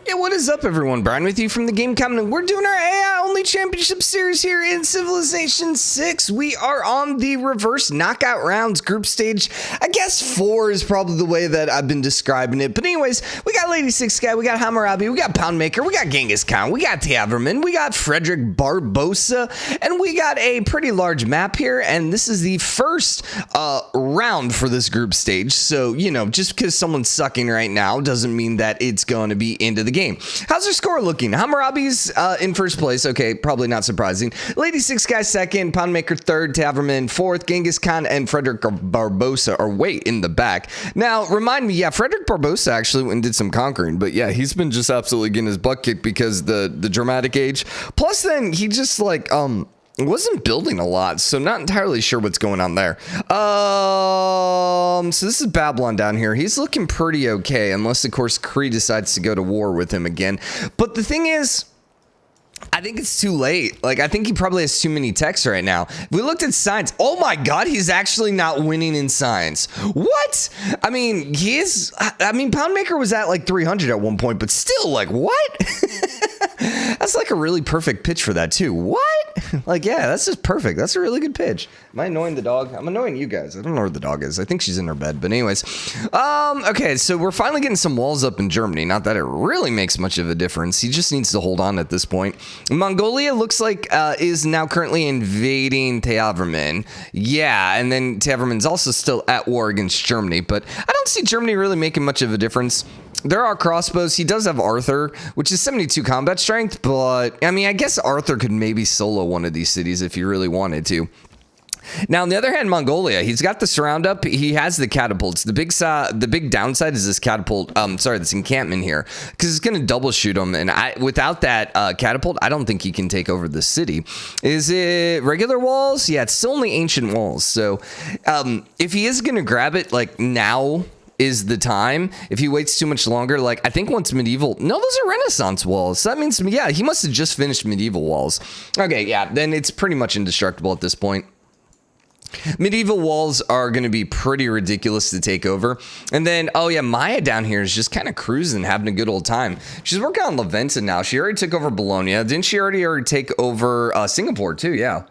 Yeah, what is up, everyone? Brian with you from the TheGameCommon, and we're doing our AI-only championship series here in Civilization 6. We are on the reverse knockout rounds group stage. I guess 4 is probably the way that I've been describing it. But anyways, we got Lady Six Guy, we got Hammurabi, we got Poundmaker, we got Genghis Khan, we got Jayavarman, we got Frederick Barbarossa, and we got a pretty large map here. And this is the first round for this group stage. So, you know, just because someone's sucking right now doesn't mean that it's going to be into the game. How's their score looking? Hammurabi's in first place. Okay, probably not surprising. Lady Six Guy second, Poundmaker third, Jayavarman fourth, Genghis Khan and Frederick Barbarossa are way in the back. Now, remind me, yeah, Frederick Barbarossa actually went and did some conquering, but yeah, he's been just absolutely getting his butt kicked because the dramatic age. Plus, then he just like wasn't building a lot, so not entirely sure what's going on there. So this is Babylon down here. He's looking pretty okay, unless of course Cree decides to go to war with him again. But the thing is, I think it's too late. Like, I think he probably has too many techs right now. If we looked at science, oh my god, he's actually not winning in science. What? I mean, Poundmaker was at like 300 at one point, but still, like, what? That's like a really perfect pitch for that too. What? Like, yeah, that's just perfect. That's a really good pitch. Am I annoying the dog? I'm annoying you guys. I don't know where the dog is. I think she's in her bed. But anyways, okay, so we're finally getting some walls up in Germany. Not that it really makes much of a difference. He just needs to hold on at this point. Mongolia looks like is now currently invading Jayavarman. Yeah, and then Jayavarman's also still at war against Germany. But I don't see Germany really making much of a difference. There are crossbows. He does have Arthur, which is 72 combat strength, but I mean, I guess Arthur could maybe solo one of these cities if he really wanted to. Now, on the other hand, Mongolia, he's got the surround up. He has the catapults. The big downside is this catapult. This encampment here, because it's going to double shoot him. And without that catapult, I don't think he can take over the city. Is it regular walls? Yeah, it's still only ancient walls. So if he is going to grab it, like now is the time. If he waits too much longer, like I think once medieval, no, those are Renaissance walls. So that means, yeah, he must have just finished medieval walls. Okay, yeah, then it's pretty much indestructible at this point. Medieval walls are going to be pretty ridiculous to take over. And then, oh yeah, Maya down here is just kind of cruising, having a good old time. She's working on Levanten now. She already took over Bologna. Didn't she already take over Singapore too? Yeah.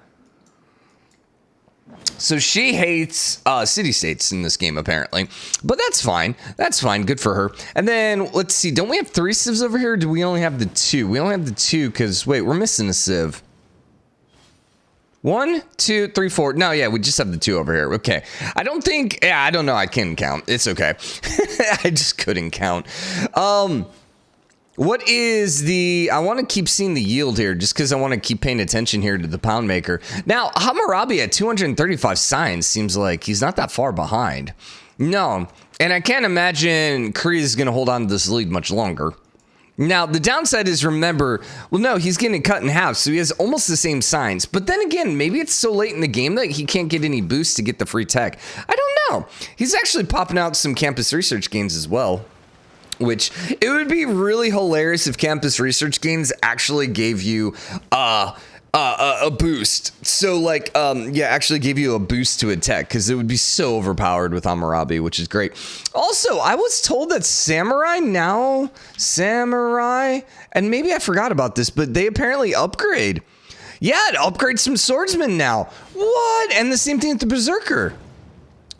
So she hates city-states in this game, apparently. But that's fine. That's fine. Good for her. And then, let's see. Don't we have 3 civs over here? Or do we only have the 2? We only have the 2 because, wait, we're missing a civ. 1, 2, 3, 4. No, yeah, we just have the 2 over here. Okay. I don't think... Yeah, I don't know. I can't count. It's okay. I just couldn't count. What is the... I want to keep seeing the yield here just because I want to keep paying attention here to the Poundmaker. Now, Hammurabi at 235 science seems like he's not that far behind. No. And I can't imagine Cree is going to hold on to this lead much longer. Now, the downside is, remember, well, no, he's getting cut in half, so he has almost the same signs. But then again, maybe it's so late in the game that he can't get any boosts to get the free tech. I don't know. He's actually popping out some campus research gains as well. Which, it would be really hilarious if campus research gains actually gave you a boost. So, like, yeah, actually gave you a boost to a tech, because it would be so overpowered with Hammurabi, which is great. Also, I was told that Samurai, and maybe I forgot about this, but they apparently upgrade. Yeah, it upgrades some swordsmen now. What? And the same thing with the Berserker.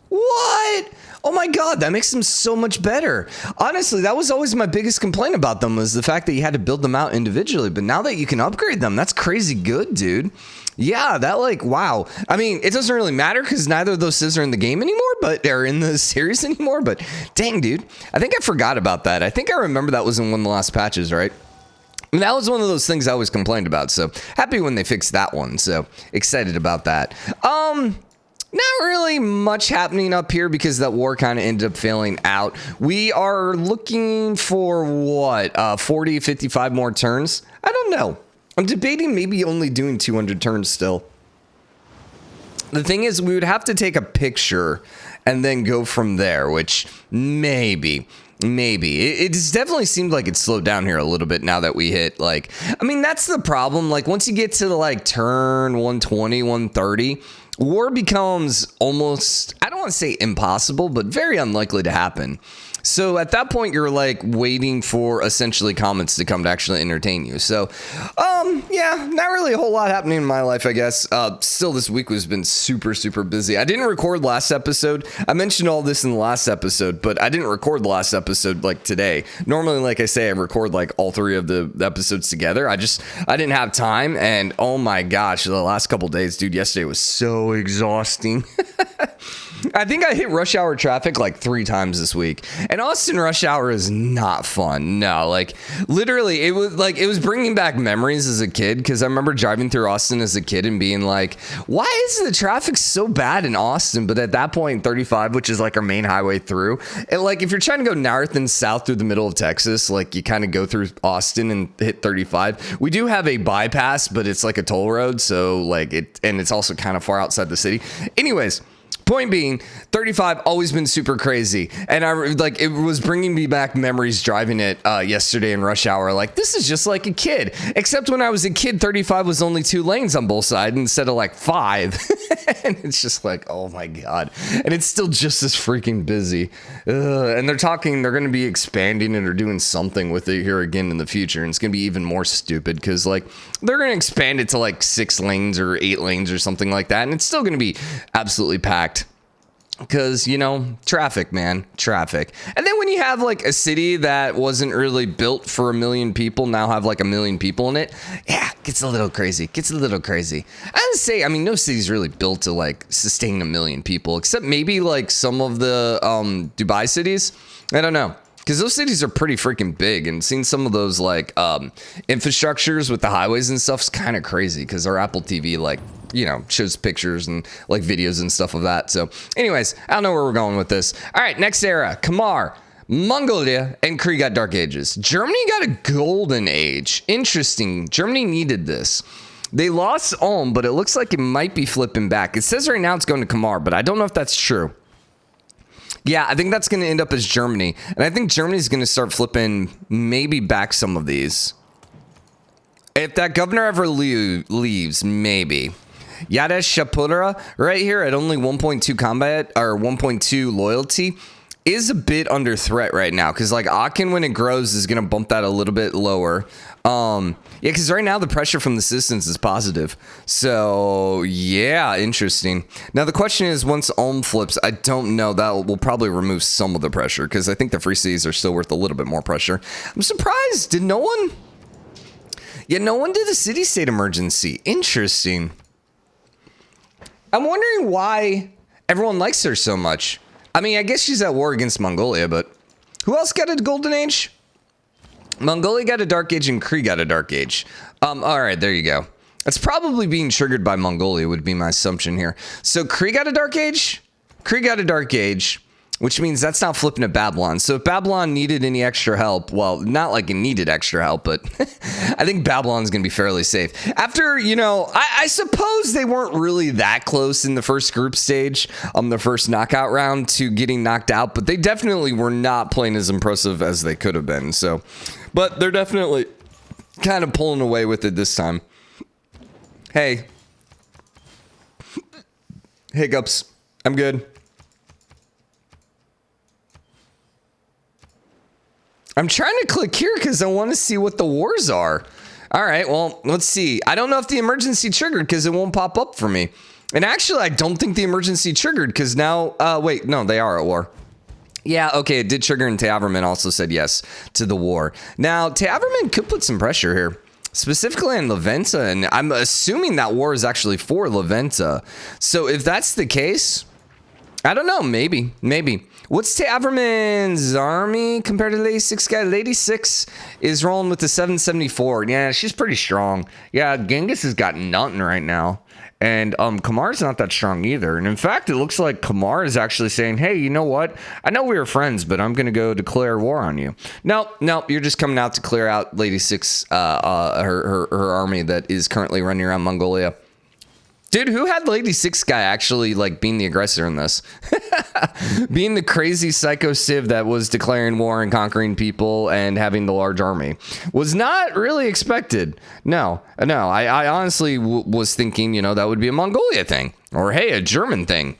What? Oh my god, that makes them so much better. Honestly, that was always my biggest complaint about them, was the fact that you had to build them out individually. But now that you can upgrade them, that's crazy good, dude. Yeah, that, like, wow. I mean, it doesn't really matter because neither of those civs are in the game anymore, but they're in the series anymore. But dang, dude, I think I forgot about that. I think I remember that was in one of the last patches, right? And that was one of those things I always complained about. So happy when they fixed that one. So excited about that. Not really much happening up here because that war kind of ended up failing out. We are looking for what, 40, 55 more turns? I don't know. I'm debating maybe only doing 200 turns still. The thing is, we would have to take a picture and then go from there, which maybe. It definitely seemed like it slowed down here a little bit now that we hit, like, I mean, that's the problem. Like, once you get to the, like, turn 120, 130, war becomes almost, I don't want to say impossible, but very unlikely to happen. So at that point, you're like waiting for essentially comments to come to actually entertain you. So, yeah, not really a whole lot happening in my life, I guess. Still, this week has been super, super busy. I didn't record last episode. I mentioned all this in the last episode, but I didn't record the last episode like today. Normally, like I say, I record like all 3 of the episodes together. I didn't have time. And oh my gosh, the last couple days, dude, yesterday was so exhausting. I think I hit rush hour traffic like 3 times this week. And Austin rush hour is not fun. No, like literally it was bringing back memories as a kid, because I remember driving through Austin as a kid and being like, why is the traffic so bad in Austin? But at that point, 35, which is like our main highway through, and like if you're trying to go north and south through the middle of Texas, like you kind of go through Austin and hit 35. We do have a bypass, but it's like a toll road. So like it's also kind of far outside the city. Anyways, point being, 35 always been super crazy, and it was bringing me back memories driving it yesterday in rush hour. Like, this is just like a kid, except when I was a kid, 35 was only 2 lanes on both sides instead of like 5. And it's just like, oh my god, and it's still just as freaking busy. And they're going to be expanding it or doing something with it here again in the future, and it's going to be even more stupid because like they're going to expand it to like 6 lanes or 8 lanes or something like that, and it's still going to be absolutely packed. Because, you know, traffic, man, traffic. And then when you have like a city that wasn't really built for 1 million people now have like 1 million people in it, yeah, gets a little crazy. I would say, I mean, no city's really built to like sustain 1 million people, except maybe like some of the Dubai cities. I don't know. Because those cities are pretty freaking big, and seeing some of those like infrastructures with the highways and stuff is kind of crazy, because our Apple TV like, you know, shows pictures and like videos and stuff of that. So anyways, I don't know where we're going with this. All right, next era, Khmer, Mongolia, and Cree got dark ages. Germany got a golden age. Interesting. Germany needed this. They lost Ulm, but it looks like it might be flipping back. It says right now it's going to Khmer, but I don't know if that's true. Yeah, I think that's going to end up as Germany. And I think Germany's going to start flipping maybe back some of these. If that governor ever leaves, maybe. Yadesh Shapura right here at only 1.2 combat or 1.2 loyalty is a bit under threat right now, because like Aachen, when it grows, is going to bump that a little bit lower. Yeah, because right now the pressure from the citizens is positive. So yeah, interesting. Now the question is, once Ulm flips, I don't know, that will probably remove some of the pressure, because I think the free cities are still worth a little bit more pressure. I'm surprised. Did no one? Yeah, no one did a city-state emergency. Interesting. I'm wondering why everyone likes her so much. I mean, I guess she's at war against Mongolia, but who else got a golden age? Mongolia got a dark age and Cree got a dark age. All right, there you go. It's probably being triggered by Mongolia would be my assumption here. So Cree got a dark age? Cree got a dark age, which means that's not flipping to Babylon. So if Babylon needed any extra help, well, not like it needed extra help, but I think Babylon's going to be fairly safe. After, you know, I suppose they weren't really that close in the first group stage, the first knockout round to getting knocked out, but they definitely were not playing as impressive as they could have been. So, but they're definitely kind of pulling away with it this time. Hey. Hiccups. I'm good. I'm trying to click here because I want to see what the wars are. All right, well, let's see. I don't know if the emergency triggered because it won't pop up for me. And actually, I don't think the emergency triggered because now, wait, no, they are at war. Yeah, okay, it did trigger, and Jayavarman also said yes to the war. Now, Jayavarman could put some pressure here, specifically on Leventa, and I'm assuming that war is actually for Leventa. So if that's the case, I don't know, maybe. What's Jayavarman's army compared to Lady 6 guy? Lady 6 is rolling with the 774. Yeah, she's pretty strong. Yeah, Genghis has got nothing right now. And Khamar's not that strong either. And in fact, it looks like Khmer is actually saying, hey, you know what? I know we were friends, but I'm going to go declare war on you. No, you're just coming out to clear out Lady 6, her army that is currently running around Mongolia. Dude, who had Lady 6 guy actually like being the aggressor in this? Being the crazy psycho civ that was declaring war and conquering people and having the large army was not really expected. No, I honestly was thinking, you know, that would be a Mongolia thing or, hey, a German thing.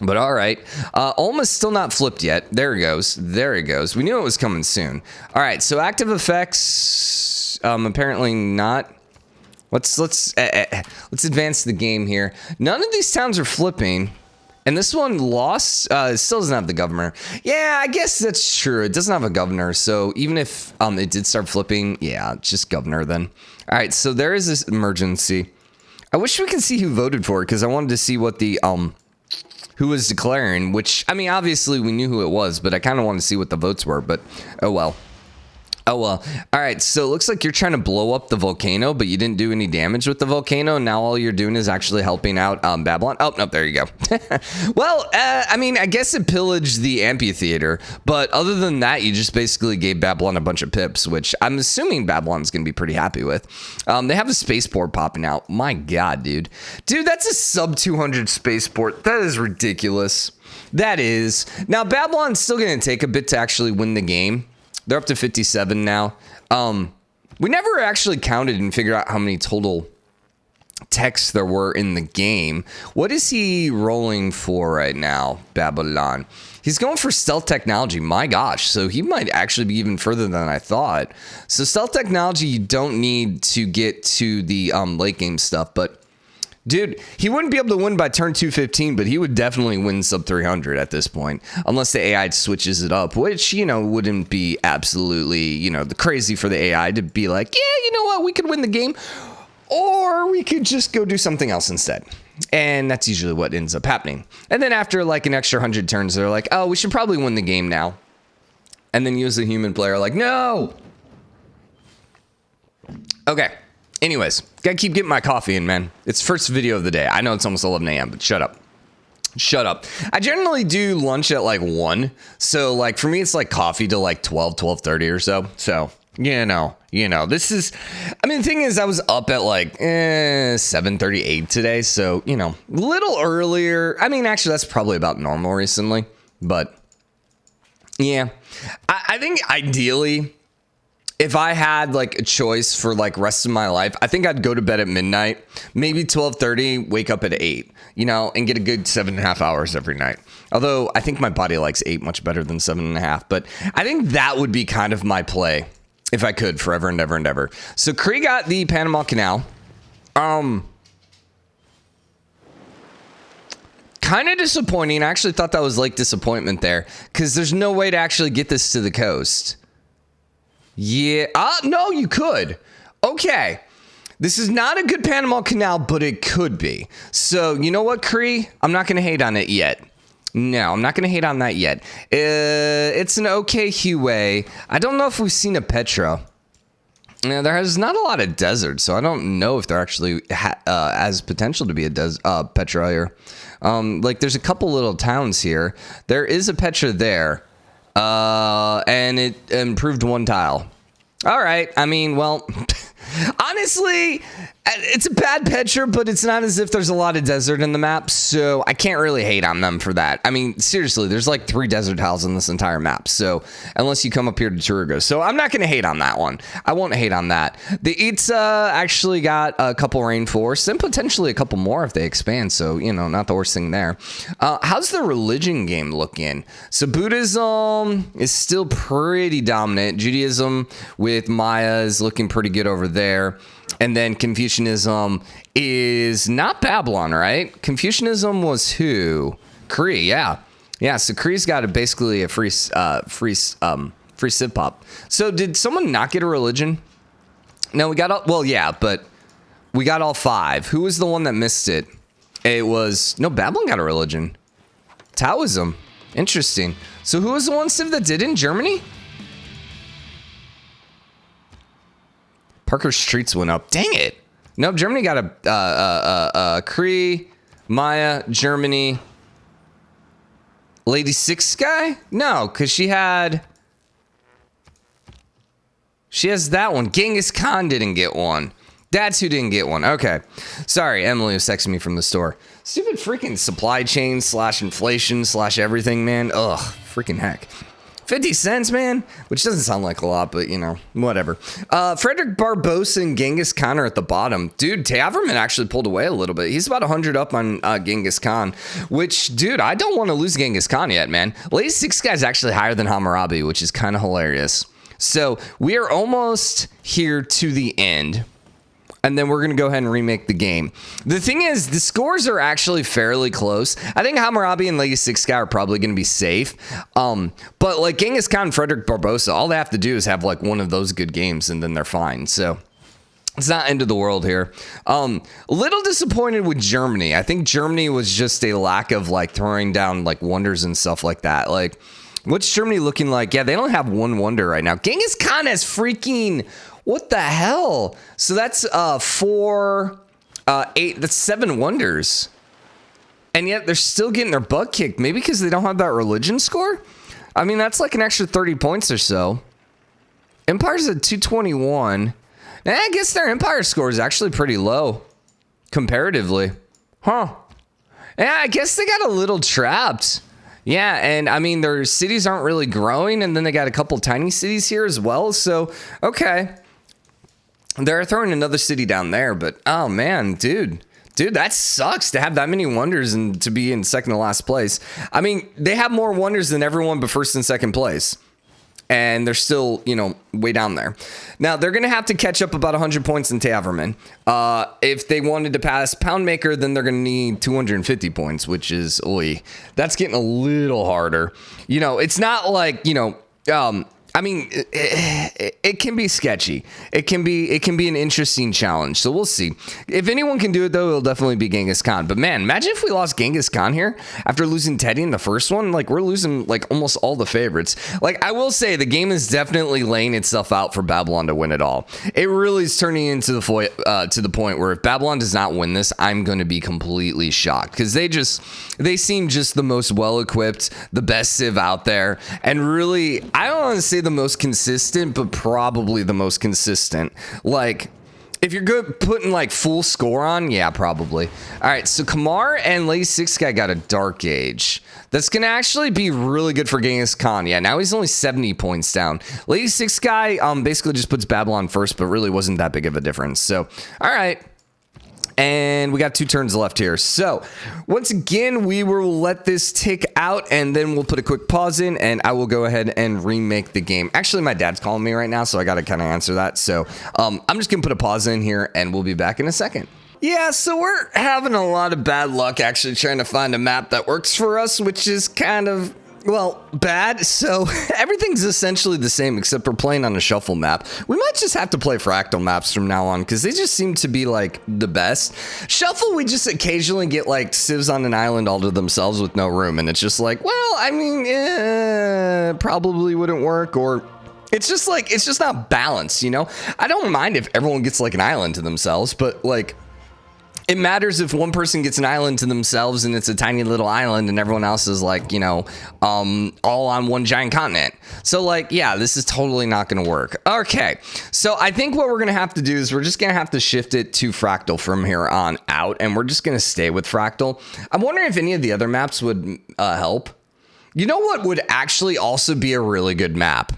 But all right, Ulma's still not flipped yet. There it goes. There it goes. We knew it was coming soon. All right, so active effects, apparently not. Let's advance the game here. None of these towns are flipping, and this one lost. It still doesn't have the governor. Yeah, I guess that's true. It doesn't have a governor, so even if it did start flipping, yeah, just governor then. All right, so there is this emergency. I wish we could see who voted for it because I wanted to see what the who was declaring, which, I mean, obviously we knew who it was, but I kind of wanted to see what the votes were, but oh well. Oh well. All right, so it looks like you're trying to blow up the volcano, but you didn't do any damage with the volcano. Now all you're doing is actually helping out Babylon. Oh, no, there you go. Well, I mean, I guess it pillaged the amphitheater, but other than that, you just basically gave Babylon a bunch of pips, which I'm assuming Babylon's going to be pretty happy with. They have a spaceport popping out. My God, dude. Dude, that's a sub 200 spaceport. That is ridiculous. That is. Now, Babylon's still going to take a bit to actually win the game. They're up to 57 now. We never actually counted and figured out how many total texts there were in the game. What is he rolling for right now, Babylon? He's going for stealth technology. My gosh. So he might actually be even further than I thought. So stealth technology, you don't need to get to the late game stuff, but dude, he wouldn't be able to win by turn 215, but he would definitely win sub 300 at this point, unless the AI switches it up, which, you know, wouldn't be absolutely, you know, the crazy for the AI to be like, yeah, you know what, we could win the game, or we could just go do something else instead. And that's usually what ends up happening. And then after like an extra 100 turns, they're like, oh, we should probably win the game now. And then you as a human player are like, no. Okay. Anyways, gotta keep getting my coffee in, man. It's first video of the day. I know it's almost 11 a.m., but shut up. Shut up. I generally do lunch at like 1. So like for me, it's like coffee to like 12, 12:30 or so. So, you know, this is, I mean, the thing is I was up at like 7:38 today. So, you know, a little earlier. I mean, actually that's probably about normal recently, but yeah, I think ideally, if I had like a choice for like rest of my life, I think I'd go to bed at midnight, maybe 12:30, wake up at 8, you know, and get a good 7.5 hours every night. Although I think my body likes 8 much better than 7.5, but I think that would be kind of my play if I could forever and ever and ever. So Cree got the Panama Canal. Kind of disappointing. I actually thought that was like disappointment there because there's no way to actually get this to the coast. Yeah. No, you could. Okay. This is not a good Panama Canal, but it could be. So, you know what, Cree? I'm not going to hate on it yet. No, I'm not going to hate on that yet. It's an okay Hue. I don't know if we've seen a Petra. Now, there has not a lot of desert, so I don't know if there actually has potential to be a Petra here. Like, there's a couple little towns here. There is a Petra there. And it improved 1 tile. All right. I mean, well, honestly, it's a bad Petra, but it's not as if there's a lot of desert in the map, so I can't really hate on them for that. I mean, seriously, there's like 3 desert tiles in this entire map, so unless you come up here to Churga. So I'm not going to hate on that one. I won't hate on that. The Itza actually got a couple rainforests and potentially a couple more if they expand, so, you know, not the worst thing there. How's the religion game looking? So Buddhism is still pretty dominant. Judaism with Maya is looking pretty good over there. And then Confucianism is not Babylon, right? Confucianism was who? Cree, yeah. Yeah, so Cree's got basically a free civ pop. So did someone not get a religion? No, we got all, well, yeah, but we got all 5. Who was the one that missed it? It was, no, Babylon got a religion. Taoism. Interesting. So who was the one civ that did in Germany? Parker Streets went up. Dang it. Nope, Germany got a Cree, Maya, Germany. Lady Six guy? No, because she has that one. Genghis Khan didn't get one. That's who didn't get one. Okay. Sorry, Emily was texting me from the store. Stupid freaking supply chain / inflation / everything, man. Ugh, freaking heck. 50 cents, man, which doesn't sound like a lot, but, you know, whatever. Frederick Barbarossa and Genghis Khan are at the bottom. Dude, Jayavarman actually pulled away a little bit. He's about 100 up on Genghis Khan, which, dude, I don't want to lose Genghis Khan yet, man. Lady 6 guy's actually higher than Hammurabi, which is kind of hilarious. So we are almost here to the end. And then we're going to go ahead and remake the game. The thing is, the scores are actually fairly close. I think Hammurabi and Lady 6 guy are probably going to be safe. But like Genghis Khan and Frederick Barbarossa, all they have to do is have like one of those good games and then they're fine. So it's not end of the world here. A little disappointed with Germany. I think Germany was just a lack of like throwing down like wonders and stuff like that. Like, what's Germany looking like? Yeah, they don't have one wonder right now. Genghis Khan has freaking... What the hell? So that's 4, 8, that's 7 wonders. And yet they're still getting their butt kicked. Maybe because they don't have that religion score? I mean, that's like an extra 30 points or so. Empire's at 221. And I guess their empire score is actually pretty low. Comparatively. Huh. Yeah, I guess they got a little trapped. Yeah, and I mean, their cities aren't really growing. And then they got a couple tiny cities here as well. So, okay. They're throwing another city down there, but oh man, dude, that sucks to have that many wonders and to be in second to last place. I mean, they have more wonders than everyone but first and second place. And they're still, you know, way down there. Now, they're going to have to catch up about 100 points in Jayavarman. If they wanted to pass Poundmaker, then they're going to need 250 points, which is, that's getting a little harder. You know, it's not like, you know, I mean, it can be sketchy. It can be an interesting challenge. So we'll see. If anyone can do it, though, it'll definitely be Genghis Khan. But man, imagine if we lost Genghis Khan here after losing Teddy in the first one. Like, we're losing like almost all the favorites. Like, I will say the game is definitely laying itself out for Babylon to win it all. It really is turning into the point where if Babylon does not win this, I'm going to be completely shocked because they seem just the most well-equipped, the best civ out there. And really, I don't want to say the most consistent, but probably the most consistent. Like, if you're good putting like full score on, yeah, probably. All right, so Khmer and Lady 6 guy got a dark age. That's gonna actually be really good for Genghis Khan. Yeah, now he's only 70 points down. Lady 6 guy basically just puts Babylon first, but really wasn't that big of a difference. So, all right. And we got 2 turns left here. So once again, we will let this tick out and then we'll put a quick pause in and I will go ahead and remake the game. Actually, my dad's calling me right now, so I got to kind of answer that. So I'm just going to put a pause in here and we'll be back in a second. Yeah, so we're having a lot of bad luck actually trying to find a map that works for us, which is kind of... well, bad. So everything's essentially the same except we're playing on a shuffle map. We might just have to play fractal maps from now on because they just seem to be like the best. Shuffle, we just occasionally get like civs on an island all to themselves with no room. And it's just like, well, I mean, probably wouldn't work, or it's just like, it's just not balanced, you know? I don't mind if everyone gets like an island to themselves, but like, it matters if one person gets an island to themselves and it's a tiny little island and everyone else is like, you know, all on one giant continent. So like, yeah, this is totally not going to work. Okay, so I think what we're going to have to do is we're just going to have to shift it to fractal from here on out. And we're just going to stay with fractal. I'm wondering if any of the other maps would help. You know what would actually also be a really good map?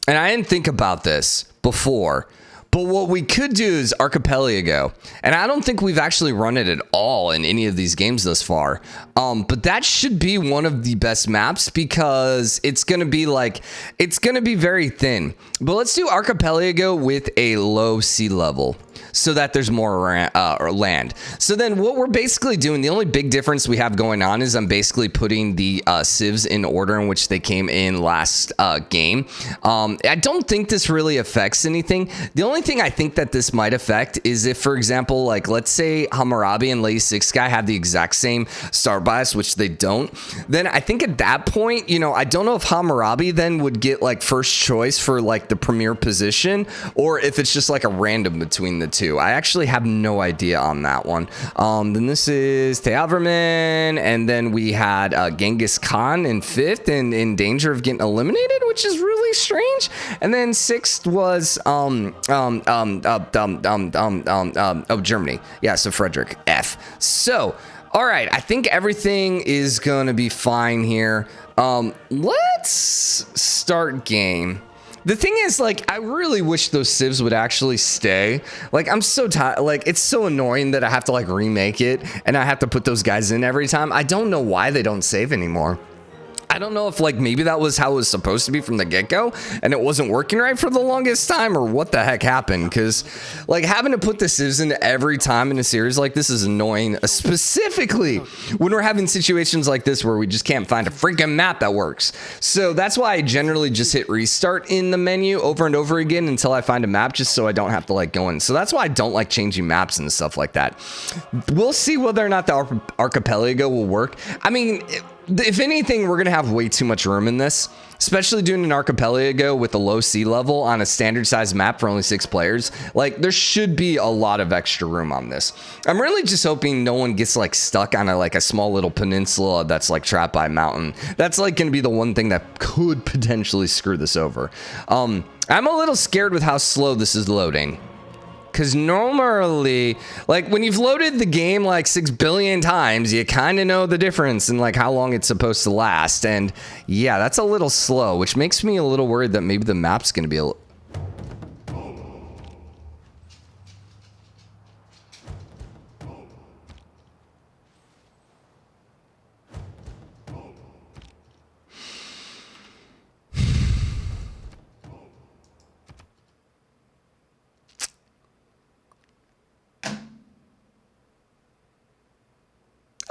And I didn't think about this before. But what we could do is Archipelago, and I don't think we've actually run it at all in any of these games thus far. But that should be one of the best maps because it's going to be like, it's going to be very thin. But let's do Archipelago with a low sea level so that there's more land. So then what we're basically doing, the only big difference we have going on is I'm basically putting the civs in order in which they came in last game. I don't think this really affects anything. The only thing I think that this might affect is if, for example, like let's say Hammurabi and Lady 6 guy have the exact same star bias, which they don't, then I think at that point, you know, I don't know if Hammurabi then would get like first choice for like the premier position or if it's just like a random between the two. I actually have no idea on that one. Then this is Jayavarman, and then we had Genghis Khan in 5th and in danger of getting eliminated, which is really strange. And then 6th was Germany. Yeah, so Frederick F. So all right, I think everything is going to be fine here. Let's start game. The thing is, like, I really wish those civs would actually stay. Like, I'm so tired. Like, it's so annoying that I have to, like, remake it and I have to put those guys in every time. I don't know why they don't save anymore. I don't know if, like, maybe that was how it was supposed to be from the get-go and it wasn't working right for the longest time, or what the heck happened, because, like, having to put the civs in every time in a series like this is annoying, specifically when we're having situations like this where we just can't find a freaking map that works. So that's why I generally just hit restart in the menu over and over again until I find a map, just so I don't have to, like, go in. So that's why I don't like changing maps and stuff like that. We'll see whether or not the archipelago will work. I mean, if anything, we're going to have way too much room in this, especially doing an archipelago with a low sea level on a standard size map for only 6 players. Like, there should be a lot of extra room on this. I'm really just hoping no one gets, like, stuck on a small little peninsula that's, like, trapped by a mountain. That's, like, going to be the one thing that could potentially screw this over. I'm a little scared with how slow this is loading. Because normally, like, when you've loaded the game like 6 billion times, you kind of know the difference in, like, how long it's supposed to last. And yeah, that's a little slow, which makes me a little worried that maybe the map's going to be a little...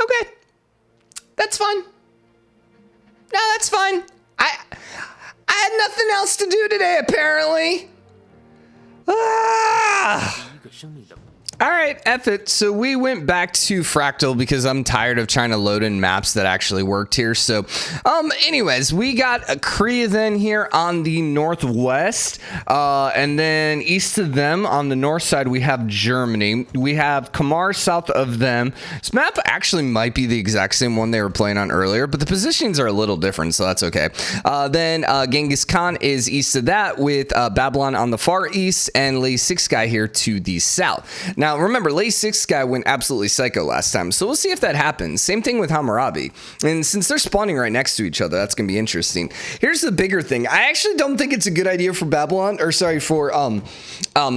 Okay, that's fine. No, that's fine. I had nothing else to do today, apparently. All right, F it. So we went back to Fractal because I'm tired of trying to load in maps that actually worked here. So, anyways, we got a Cree then here on the northwest, and then east of them on the north side we have Germany. We have Khmer south of them. This map actually might be the exact same one they were playing on earlier, but the positions are a little different, so that's okay. Then Genghis Khan is east of that with Babylon on the far east and Lay 6 guy here to the south. Now, remember, Lay 6 guy went absolutely psycho last time, so we'll see if that happens. Same thing with Hammurabi. And since they're spawning right next to each other, that's going to be interesting. Here's the bigger thing. I actually don't think it's a good idea for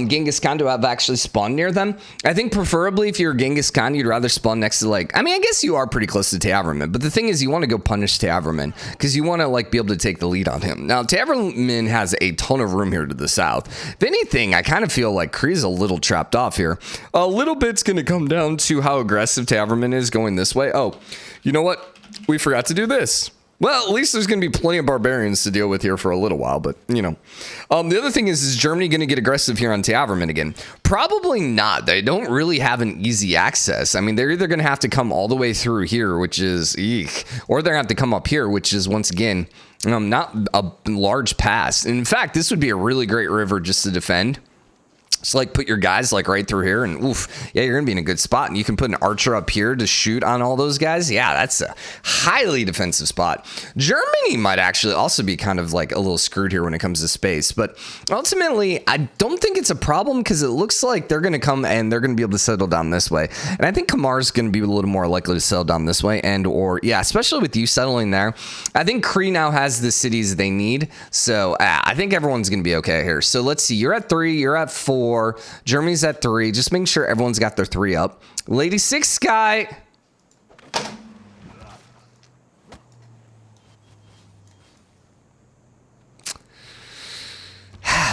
Genghis Khan to have actually spawned near them. I think preferably if you're Genghis Khan, you'd rather spawn next to, like, I mean, I guess you are pretty close to Jayavarman, but the thing is you want to go punish Jayavarman because you want to, like, be able to take the lead on him. Now, Jayavarman has a ton of room here to the south. If anything, I kind of feel like Cree's a little trapped off here. A little bit's going to come down to how aggressive Jayavarman is going this way. Oh, you know what? We forgot to do this. Well, at least there's going to be plenty of barbarians to deal with here for a little while, but, you know. The other thing is Germany going to get aggressive here on Jayavarman again? Probably not. They don't really have an easy access. I mean, they're either going to have to come all the way through here, which is eek, or they're going to have to come up here, which is, once again, not a large pass. In fact, this would be a really great river just to defend. So, like, put your guys, like, right through here, and oof, yeah, you're gonna be in a good spot. And you can put an archer up here to shoot on all those guys. Yeah, that's a highly defensive spot. Germany might actually also be kind of, like, a little screwed here when it comes to space, but ultimately, I don't think it's a problem because it looks like they're gonna come and they're gonna be able to settle down this way. And I think Khamar's gonna be a little more likely to settle down this way, and or yeah, especially with you settling there. I think Cree now has the cities they need, so I think everyone's gonna be okay here. So let's see. You're at 3. You're at 4. Germany's at 3. Just making sure everyone's got their 3 up. Lady 6 guy.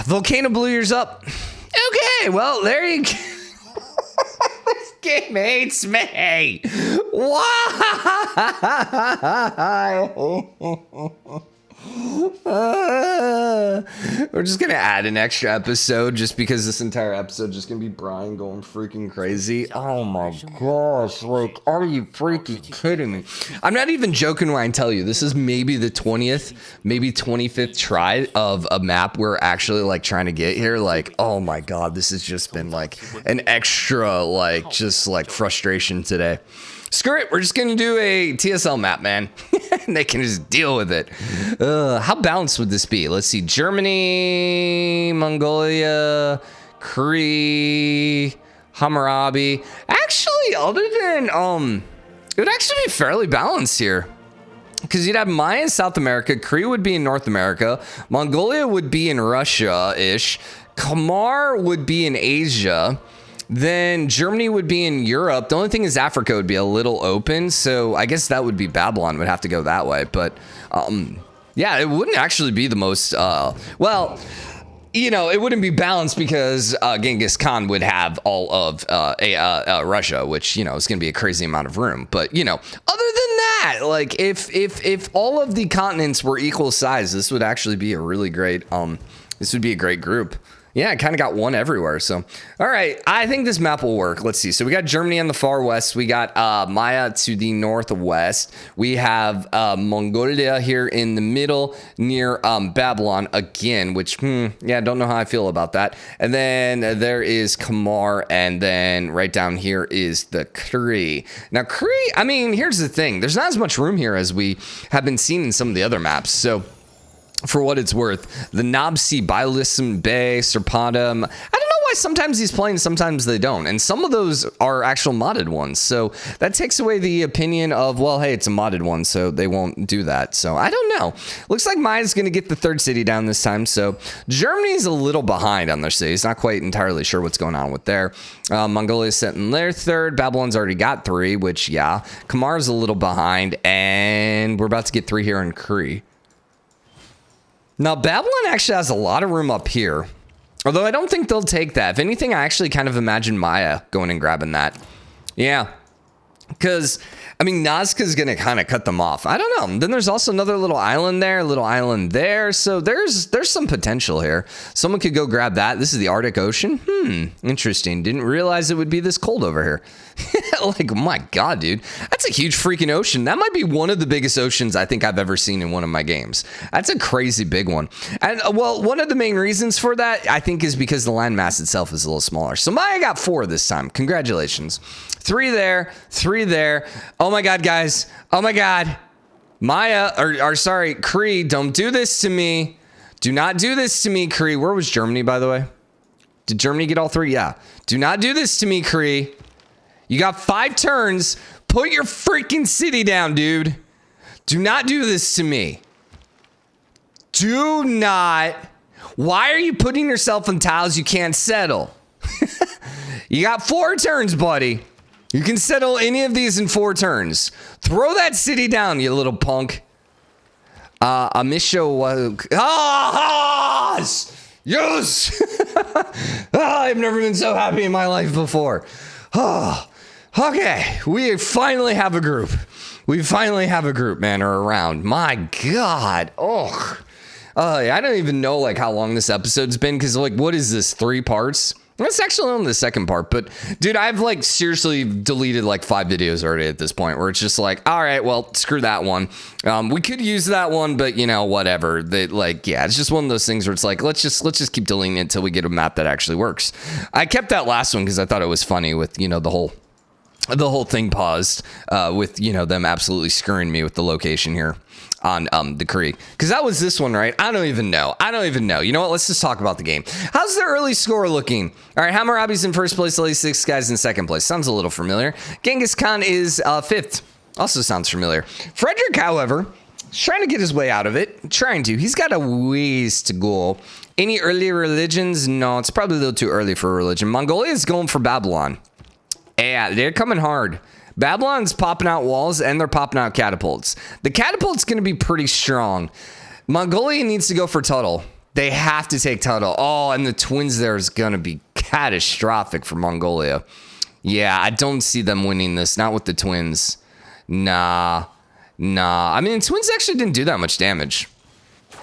Volcano blew yours up. Okay, well, there you go. This game hates me. Why? We're just gonna add an extra episode just because this entire episode is just gonna be Brian going freaking crazy. Oh my gosh, like, are you freaking kidding me? I'm not even joking when I tell you this is maybe the 20th, maybe 25th try of a map we're actually, like, trying to get here. Like, oh my god, this has just been like an extra, like, just like frustration today. Screw it, we're just gonna do a TSL map, man. And they can just deal with it. How balanced would this be? Let's see, Germany, Mongolia, Cree, Hammurabi. Actually, other than, it would actually be fairly balanced here. Because you'd have Maya in South America, Cree would be in North America, Mongolia would be in Russia-ish, Khmer would be in Asia, then Germany would be in Europe. The only thing is Africa would be a little open, so I guess that would be Babylon would have to go that way. But yeah, it wouldn't actually be the most, well, you know, it wouldn't be balanced because Genghis Khan would have all of Russia, which, you know, is going to be a crazy amount of room. But, you know, other than that, like if all of the continents were equal size, this would actually be a really great, this would be a great group. Yeah, I kind of got one everywhere. So, all right, I think this map will work. Let's see. So we got Germany on the far west. We got Maya to the northwest. We have Mongolia here in the middle near Babylon again, which, yeah, don't know how I feel about that. And then there is Khmer, and then right down here is the Cree. Now, Cree, I mean, here's the thing. There's not as much room here as we have been seeing in some of the other maps. So, for what it's worth, the Nabsi, Bilism Bay, Serpatum. I don't know why sometimes he's playing, sometimes they don't. And some of those are actual modded ones. So that takes away the opinion of, well, hey, it's a modded one, so they won't do that. So I don't know. Looks like Maya's going to get the third city down this time. So Germany's a little behind on their cities. Not quite entirely sure what's going on with there. Mongolia's set in their third. Babylon's already got 3, which, yeah. Khmer's a little behind. And we're about to get 3 here in Cree. Now, Babylon actually has a lot of room up here, although I don't think they'll take that. If anything, I actually kind of imagine Maya going and grabbing that. Yeah, because, I mean, Nazca's going to kind of cut them off. I don't know. Then there's also another little island there, a little island there. So there's some potential here. Someone could go grab that. This is the Arctic Ocean. Interesting. Didn't realize it would be this cold over here. Like, oh my God, dude. That's a huge freaking ocean. That might be one of the biggest oceans I think I've ever seen in one of my games. That's a crazy big one. And, well, one of the main reasons for that, I think, is because the landmass itself is a little smaller. So Maya got 4 this time. Congratulations. 3 there, 3 there. Oh my God, guys. Oh my God. Maya, or sorry, Cree, don't do this to me. Do not do this to me, Cree. Where was Germany, by the way? Did Germany get all 3? Yeah. Do not do this to me, Cree. You got 5 turns. Put your freaking city down, dude. Do not do this to me. Do not. Why are you putting yourself on tiles you can't settle? You got 4 turns, buddy. You can settle any of these in 4 turns. Throw that city down, you little punk. Amisho. Yes. I've never been so happy in my life before. Okay, we finally have a group. We finally have a group, man, or around. My God. I don't even know, like, how long this episode's been, because, like, what is this, 3 parts? That's actually only the second part, but, dude, I've, like, seriously deleted, like, 5 videos already at this point, where it's just like, all right, well, screw that one. We could use that one, but, you know, whatever. They, like, yeah, it's just one of those things where it's like, let's just keep deleting it until we get a map that actually works. I kept that last one because I thought it was funny with, you know, the whole thing paused with, you know, them absolutely screwing me with the location here on the Cree. Because that was this one, right? I don't even know. You know what? Let's just talk about the game. How's the early score looking? All right, Hammurabi's in first place, only 6 guys in second place. Sounds a little familiar. Genghis Khan is 5th. Also sounds familiar. Frederick, however, is trying to get his way out of it. He's got a ways to go. Any early religions? No, it's probably a little too early for a religion. Mongolia is going for Babylon. Yeah, they're coming hard. Babylon's popping out walls, and they're popping out catapults. The catapult's going to be pretty strong. Mongolia needs to go for Tuttle. They have to take Tuttle. Oh, and the twins there is going to be catastrophic for Mongolia. Yeah, I don't see them winning this. Not with the twins. Nah. I mean, the twins actually didn't do that much damage.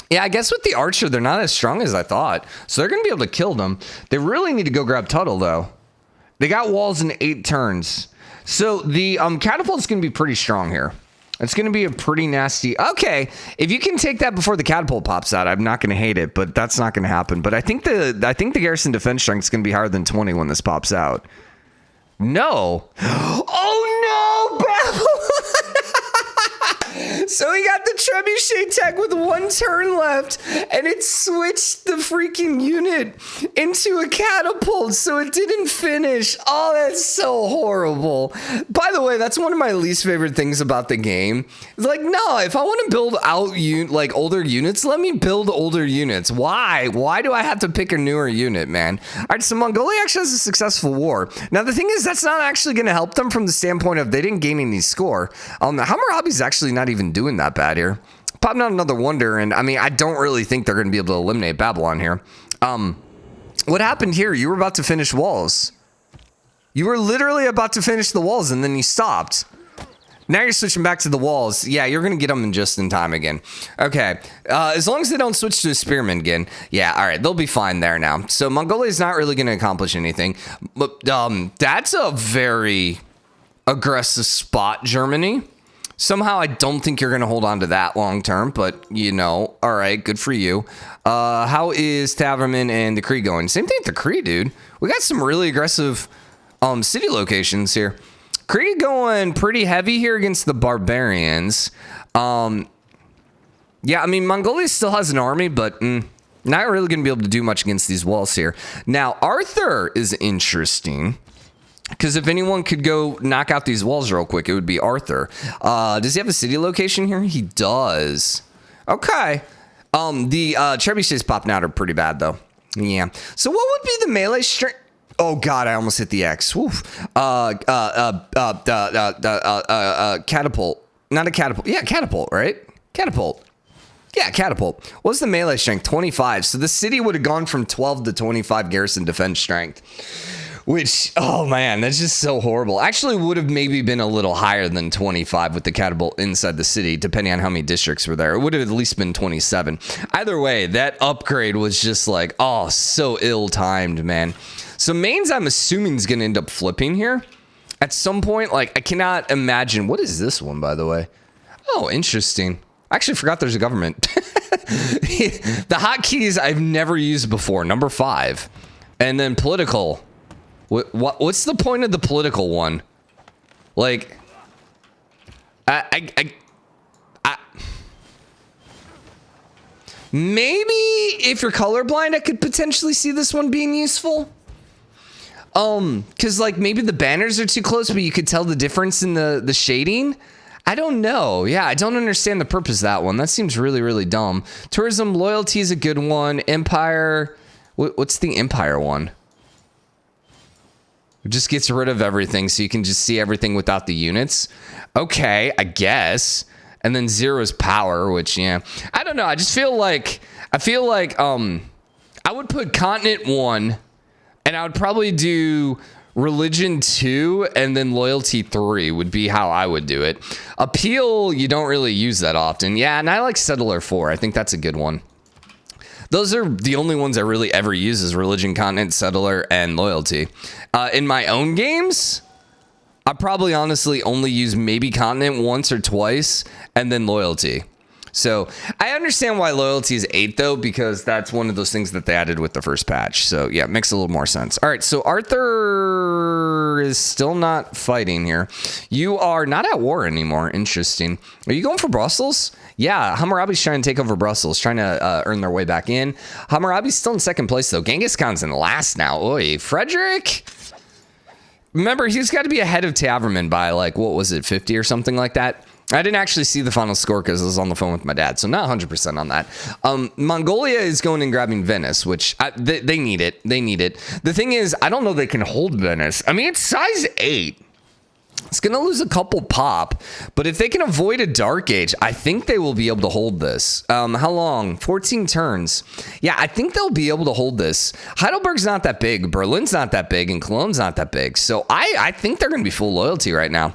Yeah, I guess with the archer, they're not as strong as I thought. So they're going to be able to kill them. They really need to go grab Tuttle, though. They got walls in 8 turns. So the catapult's going to be pretty strong here. It's going to be a pretty nasty... Okay, if you can take that before the catapult pops out, I'm not going to hate it, but that's not going to happen. But I think the garrison defense strength is going to be higher than 20 when this pops out. No. Oh, no, Babylon! So he got the trebuchet tech with 1 turn left, and it switched the freaking unit into a catapult, so it didn't finish. Oh, that's so horrible. By the way, that's one of my least favorite things about the game. It's like, no, if I want to build out like older units, let me build older units. Why? Why do I have to pick a newer unit, man? All right, so Mongolia actually has a successful war. Now, the thing is, that's not actually going to help them from the standpoint of they didn't gain any score. Hammurabi's actually not even doing that bad here. Popping out another wonder, and I mean, I don't really think they're going to be able to eliminate Babylon here. What happened here? You were about to finish walls. You were literally about to finish the walls, and then you stopped. Now you're switching back to the walls. Yeah, you're going to get them in just in time again. Okay, as long as they don't switch to a spearman again. Yeah, all right, they'll be fine there now. So Mongolia is not really going to accomplish anything. But that's a very aggressive spot, Germany. Somehow I don't think you're going to hold on to that long term, but you know, all right, good for you. How is Taverman and the Cree going? Same thing with the Cree, dude. We got some really aggressive city locations here. Cree going pretty heavy here against the barbarians. Yeah, I mean, Mongolia still has an army, but not really going to be able to do much against these walls here. Now, Arthur is interesting. Because if anyone could go knock out these walls real quick, it would be Arthur. Does he have a city location here? He does. Okay. The trebuchets popping out are pretty bad, though. Yeah. So what would be the melee strength? Oh, God, I almost hit the X. Woof. Catapult. Not a catapult. Yeah, catapult, right? Catapult. Yeah, catapult. What's the melee strength? 25. So the city would have gone from 12 to 25 garrison defense strength. Which, oh man, that's just so horrible. Actually would have maybe been a little higher than 25 with the catapult inside the city, depending on how many districts were there. It would have at least been 27. Either way, that upgrade was just like, oh, so ill-timed, man. So Mainz, I'm assuming, is going to end up flipping here. At some point, like, I cannot imagine. What is this one, by the way? Oh, interesting. I actually forgot there's a government. The hotkeys I've never used before. Number 5. And then political. What's the point of the political one? Like, maybe if you're colorblind, I could potentially see this one being useful. Because like maybe the banners are too close, but you could tell the difference in the shading. I don't know. Yeah, I don't understand the purpose of that one. That seems really, really dumb. Tourism, loyalty is a good one. Empire. What's the empire one? It just gets rid of everything, so you can just see everything without the units. Okay, I guess. And then 0 is power, which, yeah. I don't know. I just feel like... I would put continent 1, and I would probably do religion 2, and then loyalty 3 would be how I would do it. Appeal, you don't really use that often. Yeah, and I like settler 4. I think that's a good one. Those are the only ones I really ever use is religion, continent, settler, and loyalty. In my own games, I probably honestly only use maybe continent once or twice, and then loyalty. So I understand why loyalty is 8, though, because that's one of those things that they added with the first patch. So yeah, it makes a little more sense. All right, so Arthur is still not fighting here. You are not at war anymore. Interesting. Are you going for Brussels? Yeah, Hammurabi's trying to take over Brussels, trying to earn their way back in. Hammurabi's still in second place, though. Genghis Khan's in last now. Oy, Frederick? Remember, he's got to be ahead of Taverman by, like, what was it, 50 or something like that? I didn't actually see the final score because I was on the phone with my dad, so not 100% on that. Mongolia is going and grabbing Venice, which they need it. They need it. The thing is, I don't know they can hold Venice. I mean, it's size 8. It's going to lose a couple pop, but if they can avoid a Dark Age, I think they will be able to hold this. How long? 14 turns. Yeah, I think they'll be able to hold this. Heidelberg's not that big. Berlin's not that big, and Cologne's not that big. So I think they're going to be full loyalty right now.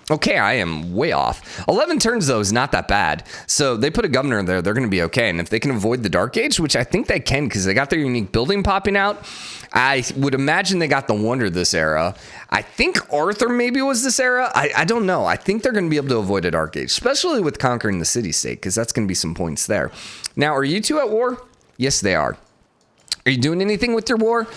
Okay, I am way off. 11 turns, though, is not that bad. So they put a governor there, they're going to be okay. And if they can avoid the Dark Age, which I think they can because they got their unique building popping out, I would imagine they got the Wonder this era. I think Arthur maybe was this era. I don't know. I think they're going to be able to avoid a Dark Age, especially with conquering the city-state, because that's going to be some points there. Now, are you two at war? Yes, they are. Are you doing anything with your war?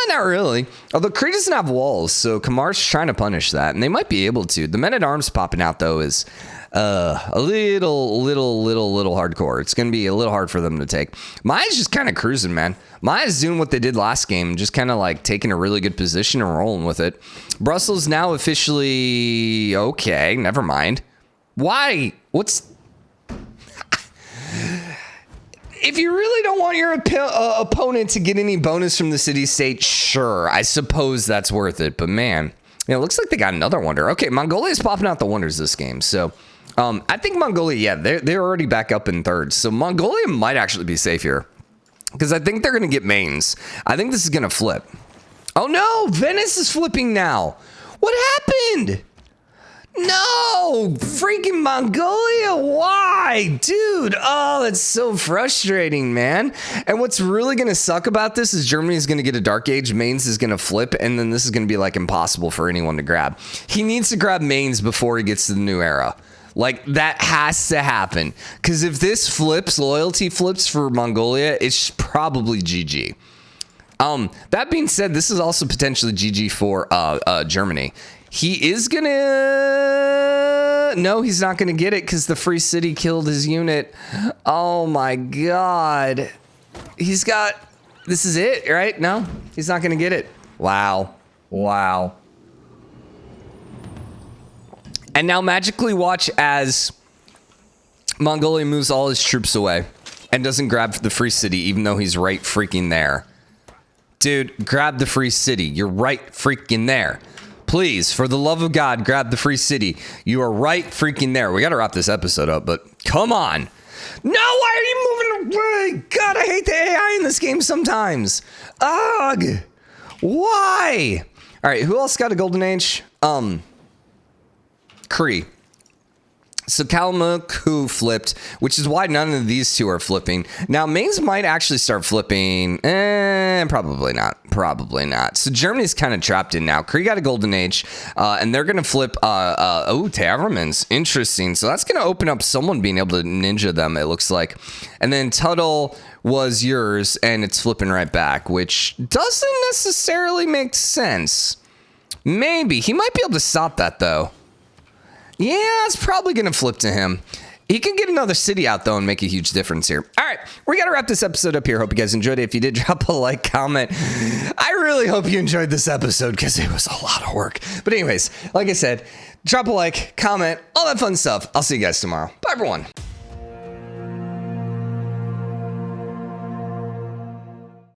Not really. Although Cree doesn't have walls, so Khmer's trying to punish that, and they might be able to. The men-at-arms popping out, though, is a little hardcore. It's going to be a little hard for them to take. Maya's just kind of cruising, man. Maya's doing what they did last game, just kind of like taking a really good position and rolling with it. Brussels now officially okay. Never mind. Why? What's... If you really don't want your opponent to get any bonus from the city-state, sure, I suppose that's worth it. But man, it looks like they got another wonder. Okay, Mongolia's popping out the wonders this game. So I think Mongolia, yeah, they're already back up in third. So Mongolia might actually be safe here because I think they're going to get mains. I think this is going to flip. Oh no, Venice is flipping now. What happened? No, freaking Mongolia. Why? Dude, oh, that's so frustrating, man. And what's really going to suck about this is Germany is going to get a Dark Age, Mainz is going to flip, and then this is going to be like impossible for anyone to grab. He needs to grab Mainz before he gets to the new era. Like, that has to happen. Because if this flips, loyalty flips for Mongolia, it's probably GG. That being said, this is also potentially GG for Germany. He is gonna... No, he's not gonna get it because the Free City killed his unit. Oh my god. He's got... This is it, right? No, he's not gonna get it. Wow. Wow. And now magically watch as Mongolia moves all his troops away and doesn't grab the Free City even though he's right freaking there. Dude, grab the Free City. You're right freaking there. Please, for the love of God, grab the Free City. You are right freaking there. We got to wrap this episode up, but come on. No, why are you moving away? God, I hate the AI in this game sometimes. Ugh. Why? All right, who else got a golden age? Cree. So Kalmuku flipped, which is why none of these two are flipping. Now, Mainz might actually start flipping. Probably not. Probably not. So Germany's kind of trapped in now. Cree got a golden age, and they're going to flip. Taverman's interesting. So that's going to open up someone being able to ninja them, it looks like. And then Tuttle was yours, and it's flipping right back, which doesn't necessarily make sense. Maybe. He might be able to stop that, though. Yeah, it's probably going to flip to him. He can get another city out, though, and make a huge difference here. All right, we got to wrap this episode up here. Hope you guys enjoyed it. If you did, drop a like, comment. I really hope you enjoyed this episode because it was a lot of work. But anyways, like I said, drop a like, comment, all that fun stuff. I'll see you guys tomorrow. Bye, everyone.